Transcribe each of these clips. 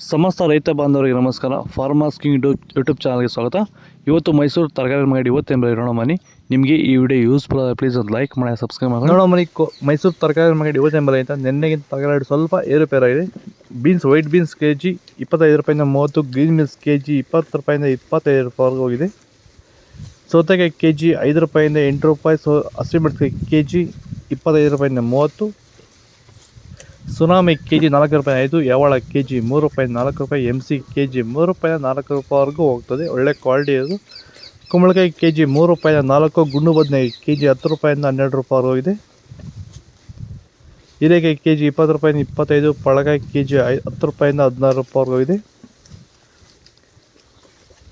ಸಮಸ್ತ ರೈತ ಬಾಂಧವರಿಗೆ ನಮಸ್ಕಾರ. ಫಾರ್ಮರ್ಸ್ ಕಿಂಗ್ ಯೂಟ್ಯೂಬ್ ಚಾನಲ್ಗೆ ಸ್ವಾಗತ. ಇವತ್ತು ಮೈಸೂರು ತರಕಾರಿ ಮಾರ್ಕೆಟ್ ಇವತ್ತು ಇರೋಣ ಮನಿ. ನಿಮಗೆ ಈ ವಿಡಿಯೋ ಯೂಸ್ಫುಲ್ ಆದ ಪ್ಲೀಸ್ ಒಂದು ಲೈಕ್ ಮಾಡಿ, ಸಬ್ಸ್ಕ್ರೈಬ್ ಮಾಡಿ. ನೋಡೋ ಮನಿ ಮೈಸೂರು ತರಕಾರಿ ಮಾರ್ಕೆಟ್ ಇವತ್ತು ಅಂತ ನಿನ್ನೆಗಿಂತ ತರಕಾರಿ ಸ್ವಲ್ಪ ಏರುಪೇರಾಗಿದೆ. Beans, white beans K G 25 ರೂಪಾಯಿಂದ 30, ಗ್ರೀನ್ ಬೀನ್ಸ್ ಕೆ ಜಿ 20 ರೂಪಾಯಿಂದ 25 ರೂಪಾಯಿವರೆಗೂ ಹೋಗಿದೆ. ಸೌತೆಕಾಯಿ ಕೆ ಜಿ 5 ರೂಪಾಯಿಂದ 8 ರೂಪಾಯಿ, ಹಸಿಮೆಣಸಿನಕಾಯಿ ಕೆ ಜಿ 25 ರೂಪಾಯಿಂದ 30, ಸುನಾಮಿ ಕೆ ಜಿ 4 ರೂಪಾಯಿ 5, ಯಾವಳ ಕೆ ಜಿ 3 ರೂಪಾಯಿ 4 ರೂಪಾಯಿ, MC ಕೆ ಜಿ 3 ರೂಪಾಯಿ 4 ರೂಪಾಯಿವರೆಗೂ ಹೋಗ್ತದೆ. ಒಳ್ಳೆ ಕ್ವಾಲಿಟಿ ಅದು. ಕುಂಬಳಕಾಯಿ ಕೆ ಜಿ 3 ರೂಪಾಯಿ 4, ಗುಂಡು ಬದನೆಕಾಯಿ ಕೆ ಜಿ 10 ರೂಪಾಯಿಂದ 12 ರೂಪಾಯಿವರೆಗೂ ಇದೆ. ಹೀರೆಕಾಯಿ ಕೆ ಜಿ 20 ರೂಪಾಯಿಂದ 25, ಪಳಕಾಯಿ ಕೆ ಜಿ 10 ರೂಪಾಯಿಂದ 16 ರೂಪಾಯಿವರೆಗೂ ಇದೆ.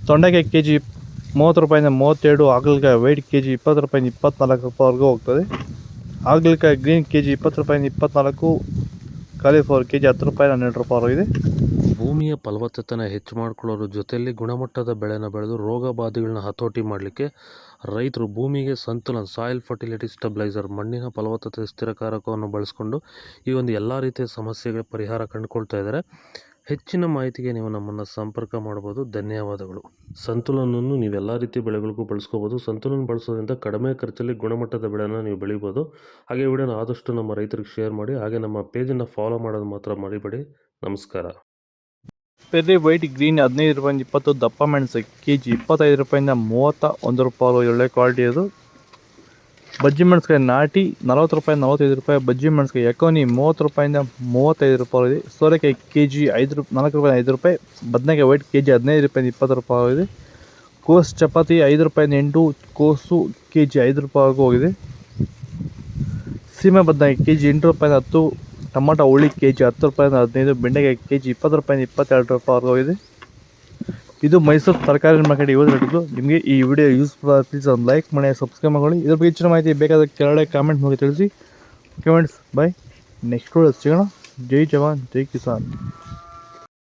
ತೊಂಡೆಕಾಯಿ ಕೆ ಜಿ 30 ರೂಪಾಯಿಂದ 32, ಹಾಗಲಕಾಯಿ ವೈಟ್ ಕೆ ಜಿ 20 ರೂಪಾಯಿಂದ 24 ರೂಪಾಯಿವರೆಗೂ ಹೋಗ್ತದೆ. ಹಾಗಲಕಾಯಿ ಗ್ರೀನ್ ಕೆ ಜಿ 20 ರೂಪಾಯಿಂದ 24, ಕಾಲಿಫ್ಲವರ್ ಕೆ ಜಿ 10 ರೂಪಾಯಿ 12 ರೂಪಾಯಿವರೆಗೂ ಇದೆ. ಭೂಮಿಯ ಫಲವತ್ತತೆಯನ್ನು ಹೆಚ್ಚು ಮಾಡಿಕೊಳ್ಳೋದ್ರ ಜೊತೆಯಲ್ಲಿ ಗುಣಮಟ್ಟದ ಬೆಳೆನ ಬೆಳೆದು ರೋಗ ಬಾಧೆಗಳನ್ನ ಹತೋಟಿ ಮಾಡಲಿಕ್ಕೆ ರೈತರು ಭೂಮಿಗೆ ಸಂತುಲನ, ಸಾಯಿಲ್ ಫರ್ಟಿಲಿಟಿ ಸ್ಟೆಬಿಲೈಸರ್, ಮಣ್ಣಿನ ಫಲವತ್ತತೆ ಸ್ಥಿರಕಾರಕವನ್ನು ಬಳಸ್ಕೊಂಡು ಈ ಒಂದು ಎಲ್ಲ ರೀತಿಯ ಸಮಸ್ಯೆಗಳ ಪರಿಹಾರ ಕಂಡುಕೊಳ್ತಾ ಇದ್ದಾರೆ. ಹೆಚ್ಚಿನ ಮಾಹಿತಿಗೆ ನೀವು ನಮ್ಮನ್ನು ಸಂಪರ್ಕ ಮಾಡ್ಬೋದು. ಧನ್ಯವಾದಗಳು. ಸಂತುಲನವನ್ನು ನೀವೆಲ್ಲ ರೀತಿಯ ಬೆಳೆಗಳಿಗೂ ಬಳಸ್ಕೋಬೋದು. ಸಂತುಲನ ಬಳಸೋದ್ರಿಂದ ಕಡಿಮೆ ಖರ್ಚಲ್ಲಿ ಗುಣಮಟ್ಟದ ಬೆಳೆನ ನೀವು ಬೆಳಿಬೋದು. ಹಾಗೆ ವಿಡಿಯೋನ ಆದಷ್ಟು ನಮ್ಮ ರೈತರಿಗೆ ಶೇರ್ ಮಾಡಿ. ಹಾಗೆ ನಮ್ಮ ಪೇಜನ್ನು ಫಾಲೋ ಮಾಡೋದು ಮಾತ್ರ ಮರಿಬೇಡಿ. ನಮಸ್ಕಾರ. ಪೆರ್ರಿ ವೈಟ್ ಗ್ರೀನ್ 15 ರೂಪಾಯಿಂದ 20, ದಪ್ಪ ಮೆಣಸು ಕೆ ಜಿ 25 ರೂಪಾಯಿಂದ 31 ರೂಪಾಯಿ, ಒಳ್ಳೆ ಕ್ವಾಲಿಟಿ ಅದು. ಬಜ್ಜಿ ಮೆಣಸ್ಕಾಯಿ ನಾಟಿ 40 ರೂಪಾಯಿ 45 ರೂಪಾಯಿ, ಬಜ್ಜಿ ಮೆಣಸ್ಕಾಯಿ ಎಕೋನಿ 30 ರೂಪಾಯಿಂದ 35 ರೂಪಾಯಿ ಇದೆ. ಸೋರೆಕಾಯಿ ಕೆ ಜಿ 4 ರೂಪಾಯಿ 5 ರೂಪಾಯಿ, ಬದನೆಕಾಯಿ ವೈಟ್ ಕೆ ಜಿ 15 ರೂಪಾಯಿಂದ 20 ರೂಪಾಯಿ ಇದೆ. ಕೋಸು ಚಪಾತಿ 5 ರೂಪಾಯಿಂದ 8, ಕೋಸು ಕೆ ಜಿ 5 ರೂಪಾಯಿವರೆಗೂ ಹೋಗಿದೆ. ಸೀಮೆ ಬದನೆಕಾಯಿ ಕೆ ಜಿ 8 ರೂಪಾಯಿಂದ 10, ಟೊಮಾಟೊ ಹುಳಿ ಕೆ ಜಿ 10 ರೂಪಾಯಿಂದ 15, ಬೆಂಡೆಕಾಯಿ ಕೆ ಜಿ 20 ರೂಪಾಯಿಂದ 22 ರೂಪಾಯಿವರೆಗೂ ಇದೆ. ಇದು ಮೈಸೂರು ತರಕಾರಿ ಮಾರ್ಕೆಟ್ ಇವತ್ತು ರೇಟಿದ್ದು. ನಿಮಗೆ ಈ ವಿಡಿಯೋ ಯೂಸ್ಫುಲ್ ಆದ ಪ್ಲೀಸ್ ಒಂದು ಲೈಕ್ ಮಾಡಿ, ಸಬ್ಸ್ಕ್ರೈಬ್ ಮಾಡಿ. ಇದ್ರ ಬಗ್ಗೆ ಹೆಚ್ಚಿನ ಮಾಹಿತಿ ಬೇಕಾದ ಕೆಳಗಡೆ ಕಾಮೆಂಟ್ ಮಾಡಿ ತಿಳಿಸಿ. Comments by. ನೆಕ್ಸ್ಟ್ ವಿಡಿಯೋ ಸಿಗೋಣ. ಜೈ ಜವಾನ್ ಜೈ ಕಿಸಾನ್.